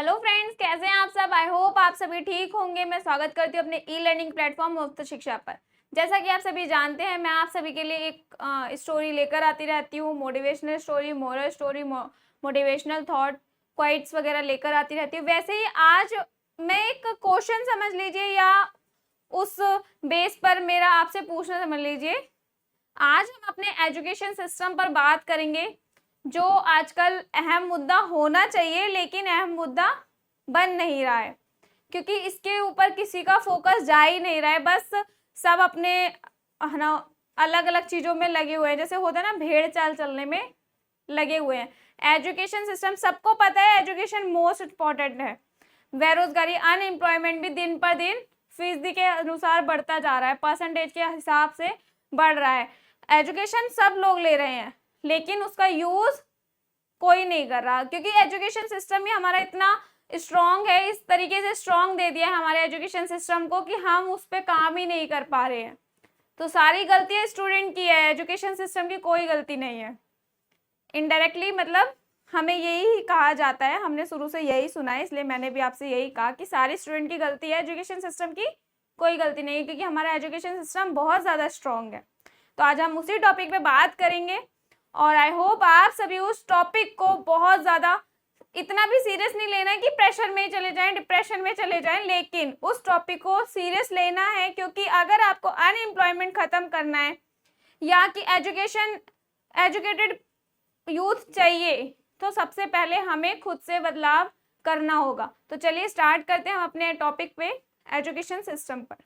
Hello friends, कैसे हैं आप सब। आई होप आप सभी ठीक होंगे। मैं स्वागत करती हूँ अपने ई लर्निंग प्लेटफॉर्म मुफ्त शिक्षा पर। जैसा कि आप सभी जानते हैं, मैं आप सभी के लिए एक स्टोरी लेकर आती रहती हूँ। Motivational story, moral story, motivational thought, quotes वगैरह लेकर आती रहती हूँ। वैसे ही आज मैं एक क्वेश्चन समझ लीजिए या उस बेस पर मेरा आपसे पूछना समझ लीजिए। आज हम अपने एजुकेशन सिस्टम पर बात करेंगे, जो आजकल अहम मुद्दा होना चाहिए लेकिन अहम मुद्दा बन नहीं रहा है, क्योंकि इसके ऊपर किसी का फोकस जा ही नहीं रहा है। बस सब अपने ना अलग अलग चीज़ों में लगे हुए हैं, जैसे होता है ना, भेड़ चाल चलने में लगे हुए हैं। एजुकेशन सिस्टम, सबको पता है एजुकेशन मोस्ट इम्पॉर्टेंट है। बेरोजगारी, अनएम्प्लॉयमेंट भी दिन पर दिन फीसदी के अनुसार बढ़ता जा रहा है, परसेंटेज के हिसाब से बढ़ रहा है। एजुकेशन सब लोग ले रहे हैं लेकिन उसका यूज कोई नहीं कर रहा, क्योंकि एजुकेशन सिस्टम ही हमारा इतना स्ट्रांग है, इस तरीके से स्ट्रांग दे दिया है हमारे एजुकेशन सिस्टम को कि हम उस पर काम ही नहीं कर पा रहे हैं। तो सारी गलतियां स्टूडेंट की है, एजुकेशन सिस्टम की कोई गलती नहीं है। इनडायरेक्टली मतलब हमें यही कहा जाता है, हमने शुरू से यही सुना है, इसलिए मैंने भी आपसे यही कहा कि सारी स्टूडेंट की गलती है, एजुकेशन सिस्टम की कोई गलती नहीं है, क्योंकि हमारा एजुकेशन सिस्टम बहुत ज़्यादा स्ट्रांग है। तो आज हम उसी टॉपिक पे बात करेंगे और आई होप आप सभी उस टॉपिक को बहुत ज़्यादा इतना भी सीरियस नहीं लेना है कि प्रेशर में चले जाएं, डिप्रेशन में चले जाएं, लेकिन उस टॉपिक को सीरियस लेना है, क्योंकि अगर आपको अनएम्प्लॉयमेंट खत्म करना है या कि एजुकेटेड यूथ चाहिए, तो सबसे पहले हमें खुद से बदलाव करना होगा। तो चलिए स्टार्ट करते हैं हम अपने टॉपिक पे, एजुकेशन सिस्टम पर।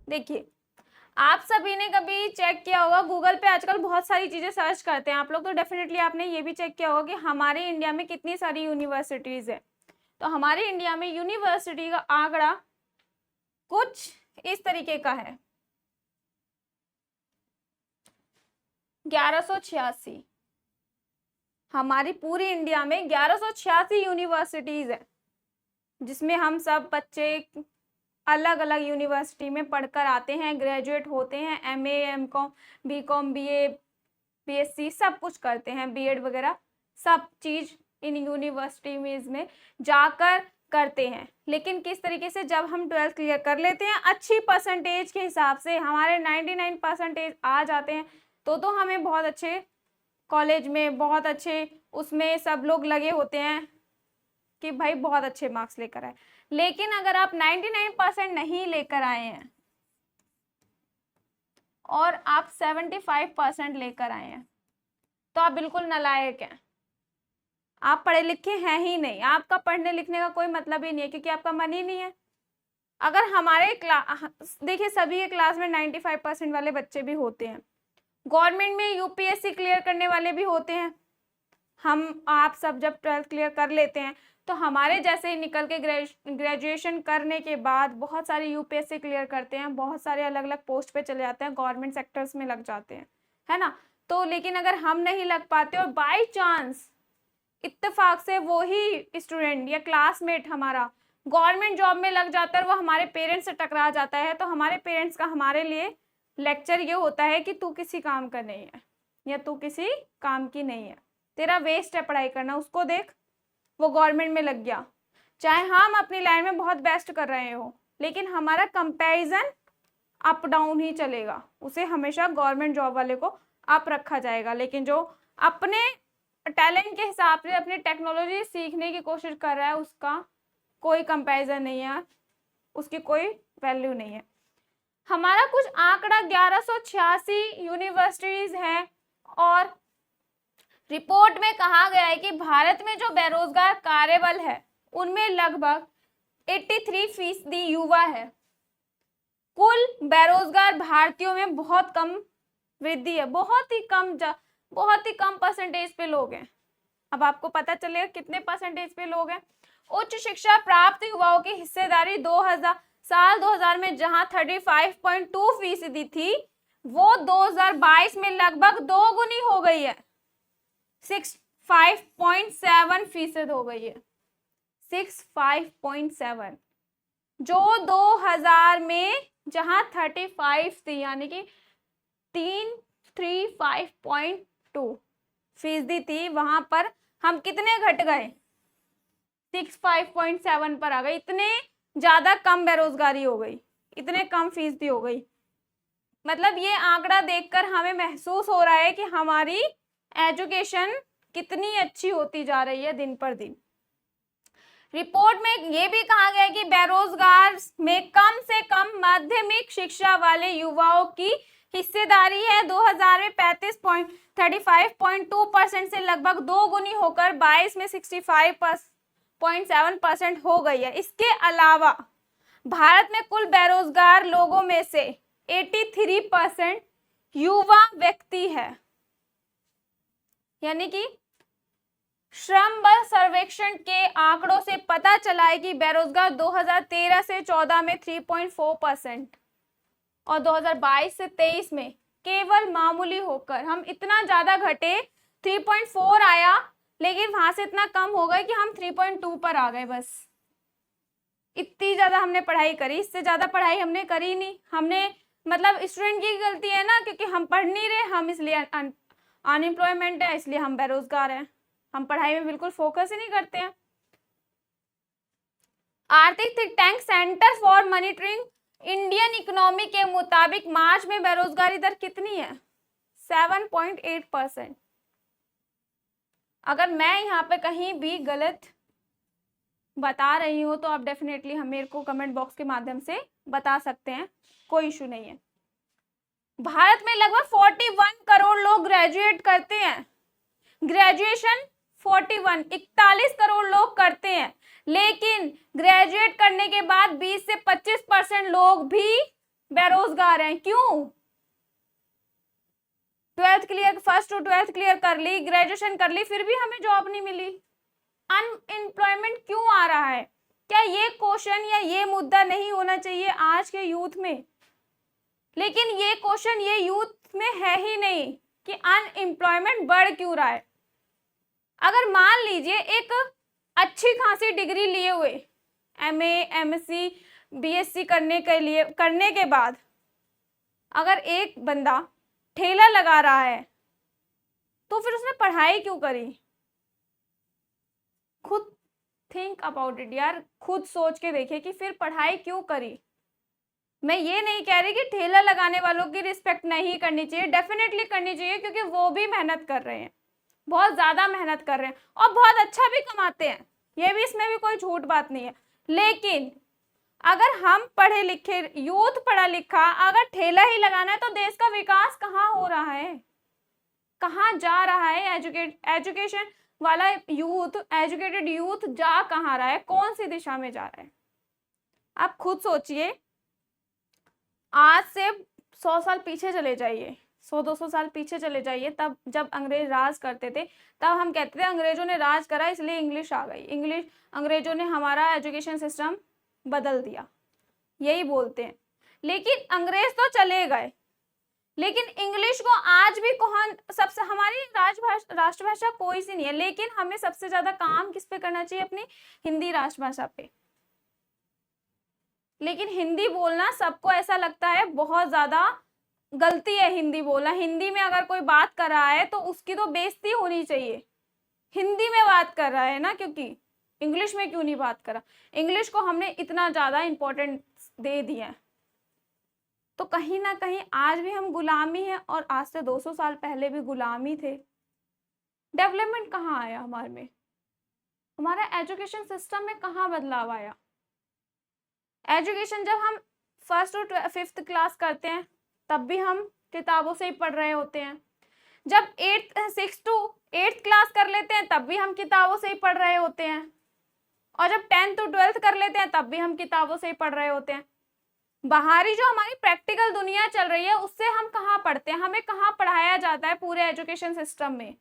देखिए, आप सभी ने कभी चेक किया होगा, गूगल पे आजकल बहुत सारी चीज़ें सर्च करते हैं आप लोग, तो डेफिनेटली आपने ये भी चेक किया होगा कि हमारे इंडिया में कितनी सारी यूनिवर्सिटीज़ है। तो हमारे इंडिया में यूनिवर्सिटी का आंकड़ा कुछ इस तरीके का है, 1186। हमारी पूरी इंडिया में 1186 यूनिवर्सिटीज़ है, जिसमें हम सब बच्चे अलग अलग यूनिवर्सिटी में पढ़कर आते हैं, ग्रेजुएट होते हैं, MA, MCom, BCom, BA, BSc सब कुछ करते हैं, बीएड वगैरह सब चीज़ इन यूनिवर्सिटी में जाकर करते हैं। लेकिन किस तरीके से, जब हम 12th क्लियर कर लेते हैं अच्छी परसेंटेज के हिसाब से, हमारे 99% आ जाते हैं, तो हमें बहुत अच्छे कॉलेज में, बहुत अच्छे उसमें सब लोग लगे होते हैं कि भाई बहुत अच्छे मार्क्स लेकर आए। लेकिन अगर आप 99% नहीं लेकर आए हैं और आप 75% लेकर आए हैं, तो आप बिल्कुल नालायक हैं, आप पढ़े लिखे हैं ही नहीं, आपका पढ़ने लिखने का कोई मतलब ही नहीं है, क्योंकि आपका मन ही नहीं है। अगर हमारे देखिए, सभी के क्लास में 95% वाले बच्चे भी होते हैं, गवर्नमेंट में यूपीएससी क्लियर करने वाले भी होते हैं। हम आप सब जब 12th क्लियर कर लेते हैं, तो हमारे जैसे ही निकल के ग्रेजुएशन करने के बाद बहुत सारे यूपीएससी क्लियर करते हैं, बहुत सारे अलग अलग पोस्ट पे चले जाते हैं, गवर्नमेंट सेक्टर्स में लग जाते हैं, है ना। तो लेकिन अगर हम नहीं लग पाते और बाय चांस इत्तेफाक से वो ही स्टूडेंट या क्लासमेट हमारा गवर्नमेंट जॉब में लग जाता है और वो हमारे पेरेंट्स से टकरा जाता है, तो हमारे पेरेंट्स का हमारे लिए लेक्चर ये होता है कि तू किसी काम का नहीं है या तू किसी काम की नहीं है, तेरा वेस्ट है पढ़ाई करना, उसको देख वो गवर्नमेंट में लग गया। चाहे हम अपनी लाइन में बहुत बेस्ट कर रहे हो, लेकिन हमारा कंपैरिजन अप डाउन ही चलेगा, उसे हमेशा गवर्नमेंट जॉब वाले को अप रखा जाएगा। लेकिन जो अपने टैलेंट के हिसाब से अपनी टेक्नोलॉजी सीखने की कोशिश कर रहा है, उसका कोई कंपैरिजन नहीं है, उसकी कोई वैल्यू नहीं है। हमारा कुछ आंकड़ा 1186 यूनिवर्सिटीज हैं और रिपोर्ट में कहा गया है कि भारत में जो बेरोजगार कार्यबल है उनमें लगभग 83% युवा है। कुल बेरोजगार भारतीयों में बहुत कम वृद्धि है, बहुत ही कम परसेंटेज पे लोग हैं। अब आपको पता चलेगा कितने परसेंटेज पे लोग हैं। उच्च शिक्षा प्राप्त युवाओं की हिस्सेदारी 2000 में जहां 35.2% थी, वो 2022 में लगभग 2 गुनी हो गई है, 65.7% हो गई है, 65.7। जो 2000 में जहां 35 थी, यानी कि 335.2% थी, वहां पर हम कितने घट गए, 65.7 पर आ गए। इतने ज्यादा कम बेरोजगारी हो गई, इतने कम फीसदी हो गई। मतलब ये आंकड़ा देखकर हमें महसूस हो रहा है कि हमारी एजुकेशन कितनी अच्छी होती जा रही है दिन पर दिन। रिपोर्ट में ये भी कहा गया है कि बेरोजगार में कम से कम माध्यमिक शिक्षा वाले युवाओं की हिस्सेदारी है 2000 में 35.2% से लगभग 2 गुनी होकर 22 में 65.7% हो गई है। इसके अलावा भारत में कुल बेरोजगार लोगों में से 83% युवा व्यक्ति है। यानी कि श्रम बल सर्वेक्षण के आंकड़ों से पता चला है कि बेरोजगार 2013 से 14 में 3.4% और 2022 से 23 में केवल मामूली होकर हम इतना ज्यादा घटे, 3.4 आया, लेकिन वहां से इतना कम हो गया कि हम 3.2 पर आ गए। बस इतनी ज्यादा हमने पढ़ाई करी, इससे ज्यादा पढ़ाई हमने करी नहीं। हमने मतलब स्टूडेंट की गलती है ना, क्योंकि हम पढ़ नहीं रहे, हम इसलिए अनएम्प्लॉयमेंट है, इसलिए हम बेरोजगार हैं। हम पढ़ाई में बिल्कुल फोकस ही नहीं करते हैं। आर्थिक think tank centre for monitoring Indian economy के मुताबिक मार्च में बेरोजगारी दर कितनी है, 7.8%। अगर मैं यहाँ पे कहीं भी गलत बता रही हूँ तो आप डेफिनेटली हम मेरे को कमेंट बॉक्स के माध्यम से बता सकते हैं, कोई इशू नहीं है। भारत में लगभग 41 करोड़ लोग ग्रेजुएट करते हैं। ग्रेजुएशन 41 करोड़ लोग करते हैं, लेकिन ग्रेजुएट करने के बाद 20 से 25% लोग भी बेरोजगार हैं। क्यों? 12th clear, first to 12th clear कर ली, ग्रेजुएशन कर ली, फिर भी हमें जॉब नहीं मिली। अनएम्प्लॉयमेंट क्यों आ रहा है? क्या ये क्वेश्चन या ये मुद्दा नहीं होना चाहिए आज के यूथ में? लेकिन ये क्वेश्चन ये यूथ में है ही नहीं कि अनएम्प्लॉयमेंट बढ़ क्यों रहा है। अगर मान लीजिए एक अच्छी खासी डिग्री लिए हुए MA, MSc, BSc करने के बाद अगर एक बंदा ठेला लगा रहा है तो फिर उसने पढ़ाई क्यों करी? खुद थिंक अबाउट इट यार, खुद सोच के देखिए कि फिर पढ़ाई क्यों करी। मैं ये नहीं कह रही कि ठेला लगाने वालों की रिस्पेक्ट नहीं करनी चाहिए, डेफिनेटली करनी चाहिए, क्योंकि वो भी मेहनत कर रहे हैं, बहुत ज्यादा मेहनत कर रहे हैं और बहुत अच्छा भी कमाते हैं, ये भी, इसमें भी कोई झूठ बात नहीं है। लेकिन अगर हम पढ़े लिखे यूथ पढ़ा लिखा अगर ठेला ही लगाना है तो देश का विकास कहाँ हो रहा है, कहाँ जा रहा है? एजुकेशन वाला यूथ, एजुकेटेड यूथ जा कहाँ रहा है, कौन सी दिशा में जा रहा है? आप खुद सोचिए, आज से 100 साल पीछे चले जाइए, 100-200 साल पीछे चले जाइए, तब जब अंग्रेज राज करते थे तब हम कहते थे अंग्रेजों ने राज करा इसलिए इंग्लिश आ गई, अंग्रेजों ने हमारा एजुकेशन सिस्टम बदल दिया, यही बोलते हैं। लेकिन अंग्रेज तो चले गए, लेकिन इंग्लिश को आज भी कौन, सबसे हमारी राष्ट्रभाषा कोई सी नहीं है, लेकिन हमें सबसे ज्यादा काम किस पे करना चाहिए? अपनी हिंदी राष्ट्रभाषा पे। लेकिन हिंदी बोलना सबको ऐसा लगता है बहुत ज्यादा गलती है हिंदी बोलना। हिंदी में अगर कोई बात कर रहा है तो उसकी तो बेइज्जती होनी चाहिए, हिंदी में बात कर रहा है ना, क्योंकि इंग्लिश में क्यों नहीं बात करा? इंग्लिश को हमने इतना ज्यादा इंपॉर्टेंस दे दिया है, तो कहीं ना कहीं आज भी हम गुलामी हैं, और आज से 200 साल पहले भी गुलामी थे। डेवलपमेंट कहाँ आया हमारे में? हमारा एजुकेशन सिस्टम में कहाँ बदलाव आया? एजुकेशन जब हम 1st to 5th क्लास करते हैं तब भी हम किताबों से ही पढ़ रहे होते हैं, जब 6th to 8th क्लास कर लेते हैं तब भी हम किताबों से ही पढ़ रहे होते हैं, और जब 10th to 12th कर लेते हैं तब भी हम किताबों से ही पढ़ रहे होते हैं। बाहरी जो हमारी प्रैक्टिकल दुनिया चल रही है उससे हम कहाँ पढ़ते हैं? हमें कहाँ पढ़ाया जाता है पूरे एजुकेशन सिस्टम में?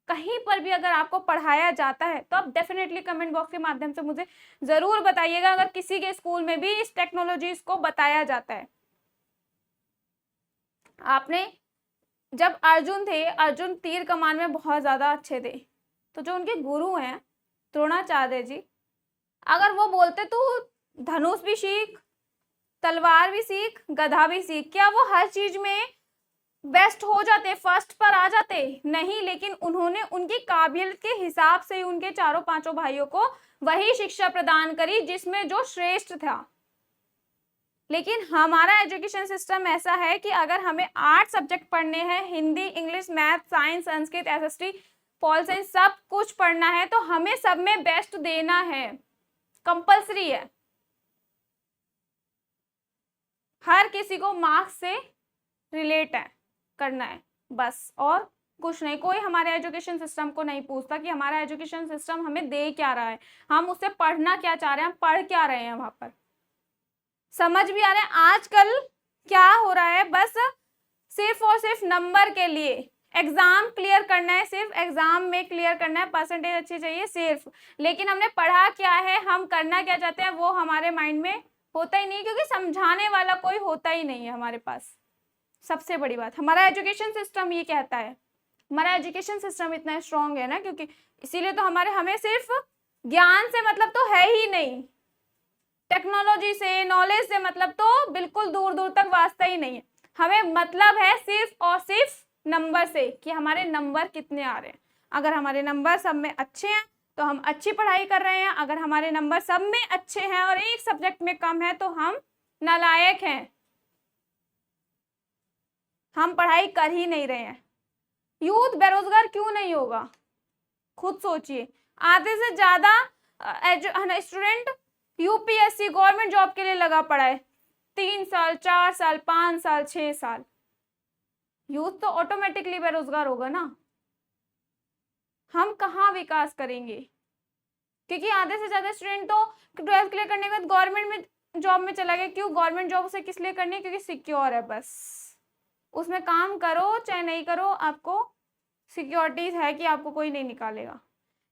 कहीं पर भी अगर आपको पढ़ाया जाता है तो आप डेफिनेटली कमेंट बॉक्स के माध्यम से मुझे जरूर बताइएगा अगर किसी के स्कूल में भी इस टेक्नोलॉजीज को बताया जाता है। आपने जब अर्जुन थे, अर्जुन तीर कमान में बहुत ज्यादा अच्छे थे, तो जो उनके गुरु हैं द्रोणाचार्य जी, अगर वो बोलते तो धनुष भी सीख, तलवार भी सीख, गधा भी सीख। क्या वो हर चीज में बेस्ट हो जाते, फर्स्ट पर आ जाते? नहीं, लेकिन उन्होंने उनकी काबिलियत के हिसाब से उनके चारों पांचों भाइयों को वही शिक्षा प्रदान करी जिसमें जो श्रेष्ठ था। लेकिन हमारा एजुकेशन सिस्टम ऐसा है कि अगर हमें 8 सब्जेक्ट पढ़ने हैं, Hindi, English, math, science, Sanskrit, SST, pol science, सब कुछ पढ़ना है, तो हमें सब में बेस्ट देना है, कंपल्सरी है। हर किसी को मार्क्स से रिलेट है करना है बस, और कुछ नहीं। कोई हमारे एजुकेशन सिस्टम को नहीं पूछता कि हमारा एजुकेशन सिस्टम हमें दे क्या रहा है, हम उससे पढ़ना क्या चाह रहे हैं, हम पढ़ क्या रहे हैं वहां पर। समझ भी आ रहा है आजकल क्या हो रहा है? बस सिर्फ और सिर्फ नंबर के लिए एग्जाम क्लियर करना है, सिर्फ एग्जाम में क्लियर करना है, परसेंटेज अच्छी चाहिए सिर्फ। लेकिन हमने पढ़ा क्या है, हम करना क्या चाहते हैं, वो हमारे माइंड में होता ही नहीं, क्योंकि समझाने वाला कोई होता ही नहीं है हमारे पास। सबसे बड़ी बात हमारा एजुकेशन सिस्टम ये कहता है, हमारा एजुकेशन सिस्टम इतना स्ट्रांग है ना, क्योंकि इसीलिए तो हमें सिर्फ ज्ञान से मतलब तो है ही नहीं, टेक्नोलॉजी से, नॉलेज से मतलब तो बिल्कुल दूर दूर तक वास्ता ही नहीं है। हमें मतलब है सिर्फ और सिर्फ नंबर से, कि हमारे नंबर कितने आ रहे हैं। अगर हमारे नंबर सब में अच्छे हैं तो हम अच्छी पढ़ाई कर रहे हैं, अगर हमारे नंबर सब में अच्छे हैं और एक सब्जेक्ट में कम है तो हम नालायक हैं, हम पढ़ाई कर ही नहीं रहे हैं। यूथ बेरोजगार क्यों नहीं होगा? खुद सोचिए, आधे से ज्यादा स्टूडेंट यूपीएससी गवर्नमेंट जॉब के लिए लगा पड़ा है, 3 साल, 4 साल, 5 साल, 6 साल। यूथ तो ऑटोमेटिकली बेरोजगार होगा ना। हम कहाँ विकास करेंगे? क्योंकि आधे से ज्यादा स्टूडेंट तो 12th क्लियर करने के बाद गवर्नमेंट में जॉब में चला गया। क्यों? गवर्नमेंट जॉब उसे किस लिए करनी है? क्योंकि सिक्योर है, बस उसमें काम करो चाहे नहीं करो, आपको सिक्योरिटीज है कि आपको कोई नहीं निकालेगा।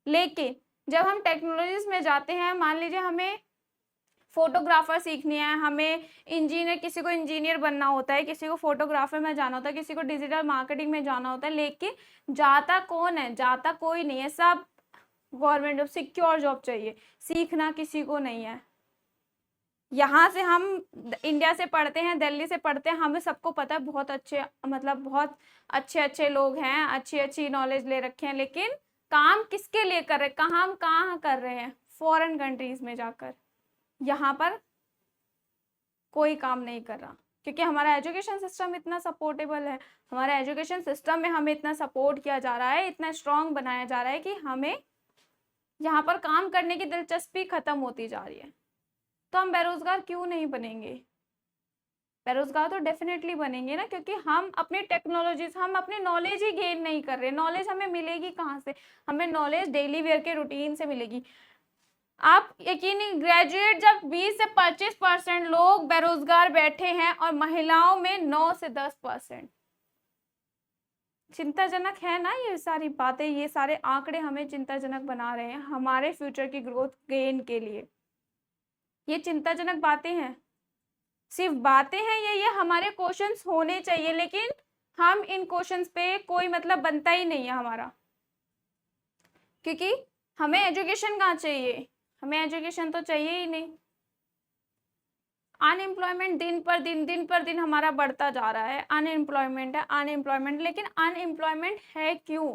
लेकिन जब हम टेक्नोलॉजीज में जाते हैं, मान लीजिए हमें फोटोग्राफर सीखनी है, हमें इंजीनियर, किसी को इंजीनियर बनना होता है, किसी को फोटोग्राफर में जाना होता है, किसी को डिजिटल मार्केटिंग में जाना होता है, लेकिन जाता कौन है? जाता कोई नहीं है, सब गवर्नमेंट जॉब, सिक्योर जॉब चाहिए, सीखना किसी को नहीं है। यहाँ से हम इंडिया से पढ़ते हैं, दिल्ली से पढ़ते हैं, हमें सबको पता है बहुत अच्छे, मतलब बहुत अच्छे अच्छे लोग हैं, अच्छी अच्छी नॉलेज ले रखे हैं, लेकिन काम किसके लिए कर रहे हैं? हम कहाँ कर रहे हैं? फॉरेन कंट्रीज में जाकर। यहाँ पर कोई काम नहीं कर रहा, क्योंकि हमारा एजुकेशन सिस्टम इतना सपोर्टेबल है, हमारे एजुकेशन सिस्टम में हमें इतना सपोर्ट किया जा रहा है, इतना स्ट्रांग बनाया जा रहा है कि हमें यहाँ पर काम करने की दिलचस्पी खत्म होती जा रही है। तो हम बेरोजगार क्यों नहीं बनेंगे? बेरोजगार तो डेफिनेटली बनेंगे ना, क्योंकि हम अपनी टेक्नोलॉजीज, हम अपनी नॉलेज ही गेन नहीं कर रहे। नॉलेज हमें मिलेगी कहाँ से? हमें नॉलेज डेली वेयर के रूटीन से मिलेगी। आप यकीनी, ग्रेजुएट जब 20 से 25% लोग बेरोजगार बैठे हैं और महिलाओं में 9 से 10%। चिंताजनक है ना ये सारी बातें, ये सारे आंकड़े हमें चिंताजनक बना रहे हैं हमारे फ्यूचर की ग्रोथ गेन के लिए। ये चिंताजनक बातें हैं, सिर्फ बातें हैं ये हमारे क्वेश्चंस होने चाहिए, लेकिन हम इन क्वेश्चंस पे कोई मतलब बनता ही नहीं है हमारा, क्योंकि हमें एजुकेशन कहाँ चाहिए? हमें एजुकेशन तो चाहिए ही नहीं। अनएम्प्लॉयमेंट दिन पर दिन हमारा बढ़ता जा रहा है। अनएम्प्लॉयमेंट है, अनएम्प्लॉयमेंट, लेकिन अनएम्प्लॉयमेंट है क्यों?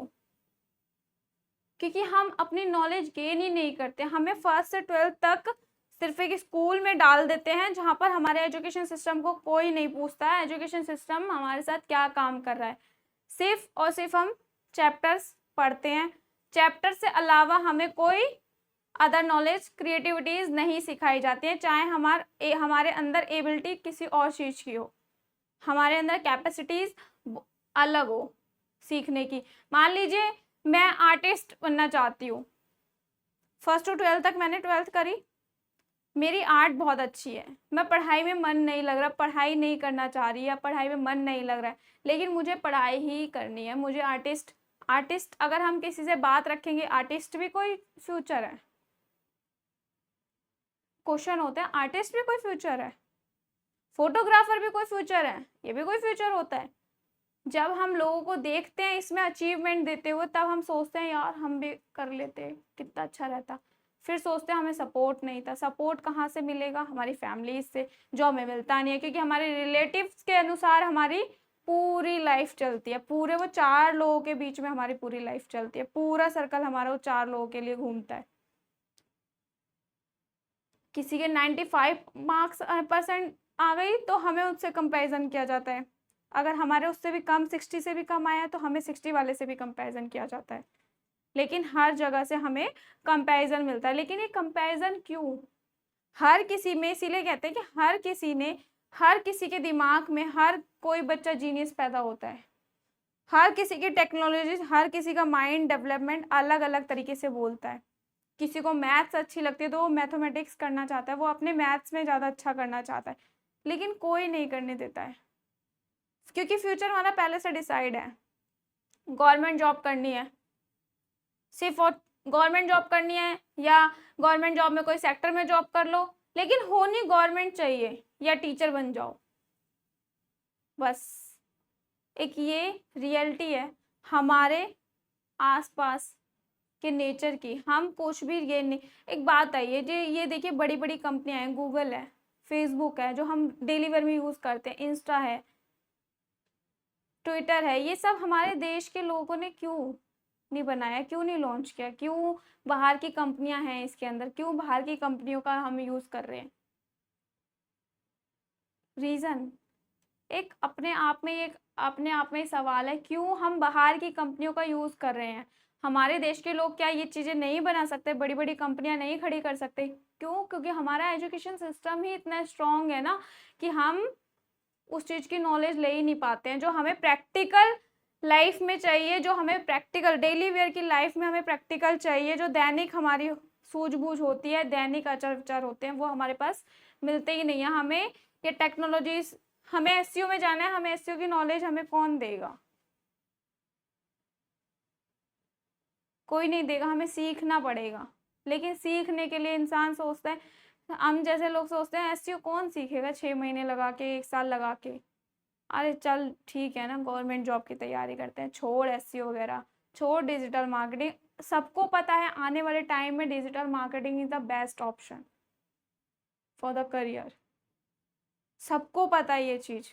क्योंकि हम अपनी नॉलेज गेन ही नहीं करते। हमें 1st से 12th तक सिर्फ एक स्कूल में डाल देते हैं, जहाँ पर हमारे एजुकेशन सिस्टम को कोई नहीं पूछता है एजुकेशन सिस्टम हमारे साथ क्या काम कर रहा है। सिर्फ और सिर्फ हम चैप्टर्स पढ़ते हैं, चैप्टर से अलावा हमें कोई अदर नॉलेज, क्रिएटिविटीज नहीं सिखाई जाती है, चाहे हमारे अंदर एबिलिटी किसी और चीज की हो, हमारे अंदर कैपेसिटीज अलग हो सीखने की। मान लीजिए मैं आर्टिस्ट बनना चाहती हूँ, 1st to 12th तक मैंने 12th करी, मेरी आर्ट बहुत अच्छी है, मैं पढ़ाई में मन नहीं लग रहा, पढ़ाई नहीं करना चाह रही या पढ़ाई में मन नहीं लग रहा है, लेकिन मुझे पढ़ाई ही करनी है, मुझे आर्टिस्ट अगर हम किसी से बात रखेंगे, आर्टिस्ट भी कोई फ्यूचर है? क्वेश्चन होता है, आर्टिस्ट भी कोई फ्यूचर है? फोटोग्राफर भी कोई फ्यूचर है? ये भी कोई फ्यूचर होता है? जब हम लोगों को देखते हैं इसमें अचीवमेंट देते हुए, तब हम सोचते हैं यार हम भी कर लेते, कितना अच्छा रहता। फिर सोचते हैं हमें सपोर्ट नहीं था। सपोर्ट कहाँ से मिलेगा? हमारी फैमिली से, जो हमें मिलता नहीं है, क्योंकि हमारे रिलेटिव्स के अनुसार हमारी पूरी लाइफ चलती है। पूरे वो 4 लोगों के बीच में हमारी पूरी लाइफ चलती है। पूरा सर्कल हमारा वो 4 लोगों के लिए घूमता है। किसी के 95 मार्क्स % आ गई तो हमें उससे कंपैरिजन किया जाता है। अगर हमारे उससे भी कम 60 से भी कम आया तो हमें 60 वाले से भी कंपैरिजन किया जाता है। लेकिन हर जगह से हमें कंपैरिजन मिलता है। लेकिन ये कंपैरिजन क्यों? हर किसी में, इसीलिए कहते हैं कि हर किसी के दिमाग में हर कोई बच्चा जीनियस पैदा होता है। हर किसी की टेक्नोलॉजी, हर किसी का माइंड डेवलपमेंट अलग अलग तरीके से बोलता है। किसी को मैथ्स अच्छी लगती है तो वो मैथमेटिक्स करना चाहता है, वो अपने मैथ्स में ज़्यादा अच्छा करना चाहता है, लेकिन कोई नहीं करने देता है, क्योंकि फ्यूचर हमारा पहले से डिसाइड है। गवर्नमेंट जॉब करनी है, सिर्फ और गवर्नमेंट जॉब करनी है, या गवर्नमेंट जॉब में कोई सेक्टर में जॉब कर लो, लेकिन होनी गवर्नमेंट चाहिए, या टीचर बन जाओ, बस। एक ये रियलिटी है हमारे आसपास के नेचर की। हम कुछ भी ये नहीं, एक बात आई है जो ये देखिए, बड़ी बड़ी कंपनियां हैं, गूगल है, फेसबुक है, जो हम डेली वेयर में यूज़ करते हैं, इंस्टा है, ट्विटर है, ये सब हमारे देश के लोगों ने क्यों नहीं बनाया, क्यों नहीं लॉन्च किया? क्यों बाहर की कंपनियां हैं इसके अंदर, क्यों बाहर की कंपनियों का हम यूज़ कर रहे हैं? रीज़न एक अपने आप में सवाल है, क्यों हम बाहर की कंपनियों का यूज़ कर रहे हैं? हमारे देश के लोग क्या ये चीज़ें नहीं बना सकते? बड़ी बड़ी कंपनियां नहीं खड़ी कर सकते? क्यों? क्योंकि हमारा एजुकेशन सिस्टम ही इतना स्ट्रांग है ना, कि हम उस चीज़ की नॉलेज ले ही नहीं पाते हैं जो हमें प्रैक्टिकल लाइफ में चाहिए, जो हमें प्रैक्टिकल डेली वेयर की लाइफ में हमें प्रैक्टिकल चाहिए, जो दैनिक हमारी सूझबूझ होती है, दैनिक आचार विचार होते हैं, वो हमारे पास मिलते ही नहीं है। हमें ये टेक्नोलॉजीज, हमें एसईओ में जाना है, हमें एसईओ की नॉलेज हमें कौन देगा? कोई नहीं देगा, हमें सीखना पड़ेगा। लेकिन सीखने के लिए इंसान सोचता है, हम जैसे लोग सोचते हैं एसईओ कौन सीखेगा 6 महीने लगा के, 1 साल लगा के। अरे चल ठीक है ना, गवर्नमेंट जॉब की तैयारी करते हैं, छोड़ एसईओ वगैरह, छोड़ डिजिटल मार्केटिंग। सबको पता है आने वाले टाइम में digital marketing is the best option for the career. सबको पता है ये चीज़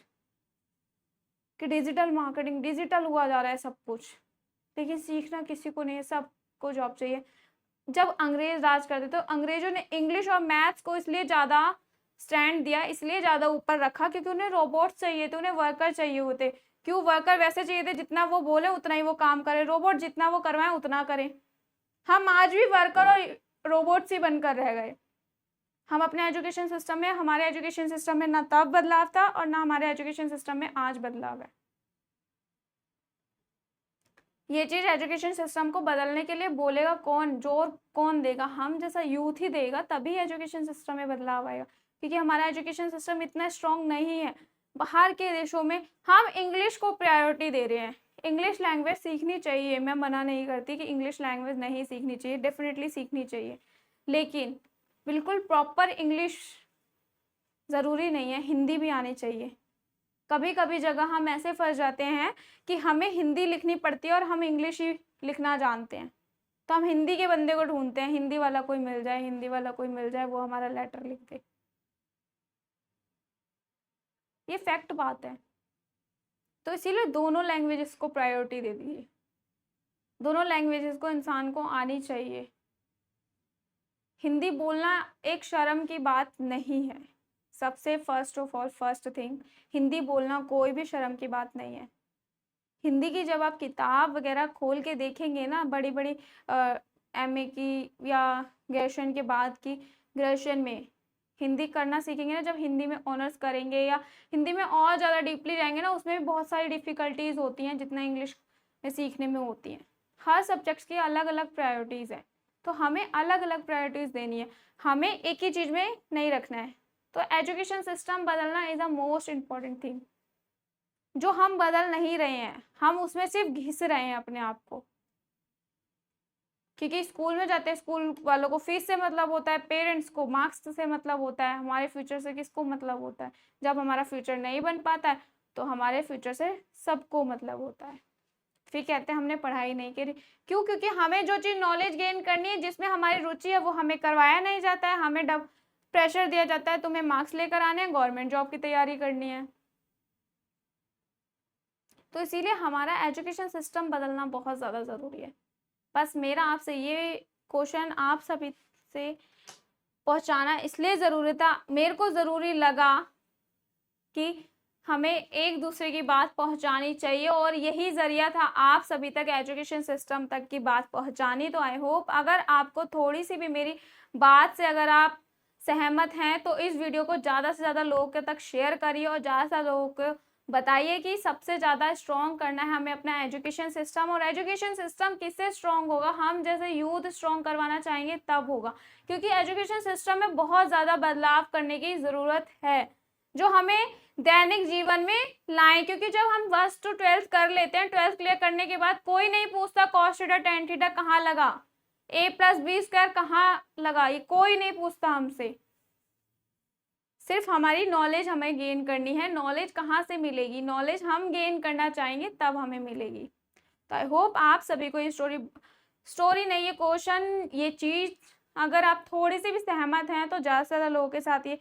कि डिजिटल मार्केटिंग, डिजिटल हुआ जा रहा है सब कुछ, लेकिन सीखना किसी को नहीं है, सबको जॉब चाहिए। जब अंग्रेज राज करते तो अंग्रेजों ने इंग्लिश और मैथ्स को इसलिए ज़्यादा स्टैंड दिया, इसलिए ज़्यादा ऊपर रखा, क्योंकि उन्हें रोबोट चाहिए थे, उन्हें वर्कर चाहिए होते। क्यों? वर्कर वैसे चाहिए थे जितना वो बोले उतना ही वो काम करे, रोबोट जितना वो करवाए उतना करे। हम आज भी वर्कर और रोबोट्स ही बनकर रह गए। हम अपने एजुकेशन सिस्टम में, हमारे एजुकेशन सिस्टम में ना तब बदलाव था और ना हमारे एजुकेशन सिस्टम में आज बदलाव है। ये चीज़ एजुकेशन सिस्टम को बदलने के लिए बोलेगा कौन, जोर कौन देगा? हम जैसा यूथ ही देगा, तभी एजुकेशन सिस्टम में बदलाव आएगा, क्योंकि हमारा एजुकेशन सिस्टम इतना स्ट्रांग नहीं है। बाहर के देशों में हम इंग्लिश को प्रायोरिटी दे रहे हैं। इंग्लिश लैंग्वेज सीखनी चाहिए, मैं मना नहीं करती कि इंग्लिश लैंग्वेज नहीं सीखनी चाहिए, डेफिनेटली सीखनी चाहिए, लेकिन बिल्कुल प्रॉपर इंग्लिश ज़रूरी नहीं है, हिंदी भी आनी चाहिए। कभी कभी जगह हम ऐसे फंस जाते हैं कि हमें हिंदी लिखनी पड़ती है और हम इंग्लिश ही लिखना जानते हैं, तो हम हिंदी के बंदे को ढूंढते हैं, हिंदी वाला कोई मिल जाए, हिंदी वाला कोई मिल जाए, वो हमारा लेटर लिख दे। ये फैक्ट बात है। तो इसीलिए दोनों लैंग्वेजेस को प्रायोरिटी दे दीजिए, दोनों लैंग्वेजेस को इंसान को आनी चाहिए। हिंदी बोलना एक शर्म की बात नहीं है। सबसे first of all, first thing, Hindi बोलना कोई भी शर्म की बात नहीं है। हिंदी की जब आप किताब वगैरह खोल के देखेंगे ना, बड़ी बड़ी एमए की या ग्रेजुएशन के बाद की, ग्रेजुएशन में हिंदी करना सीखेंगे ना, जब हिंदी में ऑनर्स करेंगे या हिंदी में और ज़्यादा डीपली जाएंगे ना, उसमें भी बहुत सारी डिफ़िकल्टीज होती हैं जितना इंग्लिश में सीखने में होती हैं। हर सब्जेक्ट्स की अलग अलग प्रायोरिटीज़ हैं, तो हमें अलग अलग प्रायोरिटीज़ देनी है, हमें एक ही चीज़ में नहीं रखना है। तो एजुकेशन सिस्टम बदलना is the most important thing, जो हम बदल नहीं रहे हैं, हम उसमें सिर्फ घिस रहे हैं अपने आप को। क्योंकि स्कूल में जाते हैं, स्कूल वालों को फीस से मतलब होता है, पेरेंट्स को मार्क्स से मतलब होता है, हमारे फ्यूचर से किसको मतलब होता है? जब हमारा फ्यूचर नहीं बन पाता है तो हमारे फ्यूचर से सबको मतलब होता है। फिर कहते हैं हमने पढ़ाई नहीं करी। क्यों? क्योंकि हमें जो चीज़ नॉलेज गेन करनी है, जिसमें हमारी रुचि है, वो हमें करवाया नहीं जाता है। हमें प्रेशर दिया जाता है, तुम्हें मार्क्स लेकर आने हैं, गवर्नमेंट जॉब की तैयारी करनी है। तो इसीलिए हमारा एजुकेशन सिस्टम बदलना बहुत ज़्यादा ज़रूरी है। बस मेरा आपसे ये क्वेश्चन आप सभी से पहुंचाना इसलिए ज़रूरी था, मेरे को ज़रूरी लगा कि हमें एक दूसरे की बात पहुंचानी चाहिए और यही ज़रिया था आप सभी तक, एजुकेशन सिस्टम तक की बात पहुंचानी। तो आई होप अगर आपको थोड़ी सी भी मेरी बात से अगर आप सहमत हैं तो इस वीडियो को ज़्यादा से ज़्यादा लोगों तक शेयर करिए और ज़्यादा से ज़्यादा लोगों को बताइए कि सबसे ज़्यादा स्ट्रॉन्ग करना है हमें अपना एजुकेशन सिस्टम। और एजुकेशन सिस्टम किससे स्ट्रॉन्ग होगा? हम जैसे यूथ स्ट्रॉन्ग करवाना चाहेंगे तब होगा, क्योंकि एजुकेशन सिस्टम में बहुत ज़्यादा बदलाव करने की ज़रूरत है जो हमें दैनिक जीवन में लाएं। क्योंकि जब हम 1 to 12 कर लेते हैं, 12 क्लियर करने के बाद कोई नहीं पूछता cos थीटा tan थीटा कहाँ लगा, a + b² कहाँ लगा, ये कोई नहीं पूछता हमसे। सिर्फ हमारी नॉलेज हमें गेन करनी है। नॉलेज कहाँ से मिलेगी? नॉलेज हम गेन करना चाहेंगे तब हमें मिलेगी। तो आई होप आप सभी को ये स्टोरी नहीं, ये क्वेश्चन, ये चीज़ अगर आप थोड़ी सी भी सहमत हैं तो ज़्यादा से ज़्यादा लोगों के साथ ये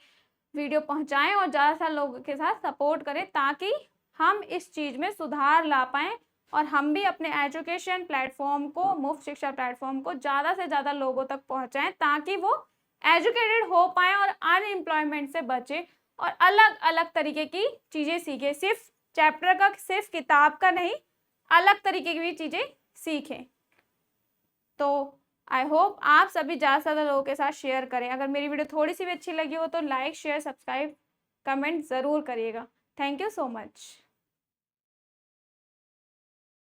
वीडियो पहुंचाएं और ज़्यादा से ज़्यादा लोगों के साथ सपोर्ट करें ताकि हम इस चीज़ में सुधार ला पाएँ और हम भी अपने एजुकेशन प्लेटफॉर्म को, मुफ्त शिक्षा प्लेटफॉर्म को ज़्यादा से ज़्यादा लोगों तक पहुंचाएं ताकि वो एजुकेटेड हो पाएँ और अनएम्प्लॉयमेंट से बचे और अलग अलग तरीके की चीज़ें सीखें। सिर्फ चैप्टर का, सिर्फ किताब का नहीं, अलग तरीके की भी चीज़ें सीखें। तो आई होप आप सभी ज़्यादा से ज़्यादा लोगों के साथ शेयर करें। अगर मेरी वीडियो थोड़ी सी भी अच्छी लगी हो तो लाइक, शेयर, सब्सक्राइब, कमेंट ज़रूर करिएगा। Thank you so much.